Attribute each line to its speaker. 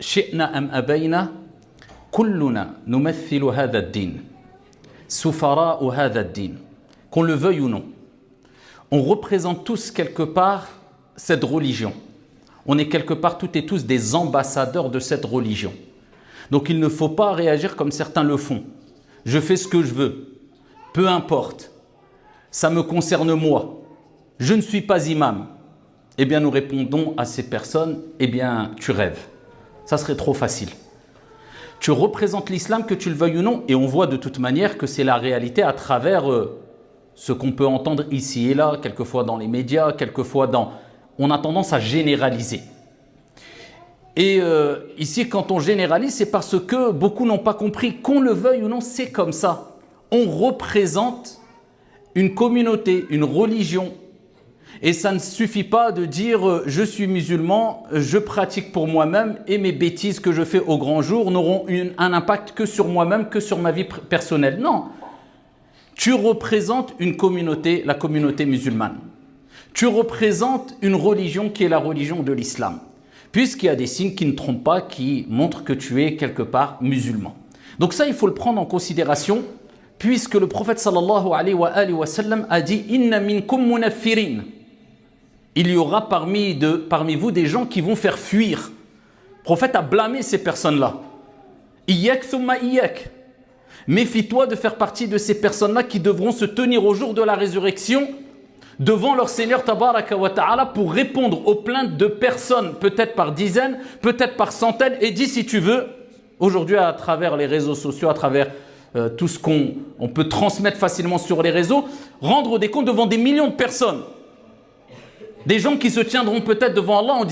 Speaker 1: شئنا أم أبينا كلنا نمثل هذا الدين سفراء هذا الدين. Qu'on le veuille ou non, on représente tous quelque part cette religion. On est quelque part toutes et tous des ambassadeurs de cette religion. Donc il ne faut pas réagir comme certains le font. Je fais ce que je veux, peu importe, ça me concerne moi, je ne suis pas imam. Eh bien nous répondons à ces personnes, eh bien tu rêves, ça serait trop facile. Tu représentes l'islam que tu le veuilles ou non, et on voit de toute manière que c'est la réalité à travers ce qu'on peut entendre ici et là, quelquefois dans les médias, quelquefois dans... On a tendance à généraliser. Et ici, quand on généralise, c'est parce que beaucoup n'ont pas compris, qu'on le veuille ou non, c'est comme ça. On représente une communauté, une religion. Et ça ne suffit pas de dire « je suis musulman, je pratique pour moi-même et mes bêtises que je fais au grand jour n'auront un impact que sur moi-même, que sur ma vie personnelle ». Non, tu représentes une communauté, la communauté musulmane. Tu représentes une religion qui est la religion de l'islam. Puisqu'il y a des signes qui ne trompent pas, qui montrent que tu es quelque part musulman. Donc ça, il faut le prendre en considération, puisque le prophète sallallahu alayhi wa sallam a dit « Inna minkum munaffirin » il y aura parmi vous des gens qui vont faire fuir. Le prophète a blâmé ces personnes-là. Iyak thumma iyak. Méfie-toi de faire partie de ces personnes-là qui devront se tenir au jour de la résurrection devant leur Seigneur tabaraka wa ta'ala pour répondre aux plaintes de personnes, peut-être par dizaines, peut-être par centaines. Et dis si tu veux, aujourd'hui à travers les réseaux sociaux, à travers tout ce qu'on peut transmettre facilement sur les réseaux, rendre des comptes devant des millions de personnes. Des gens qui se tiendront peut-être devant Allah en disant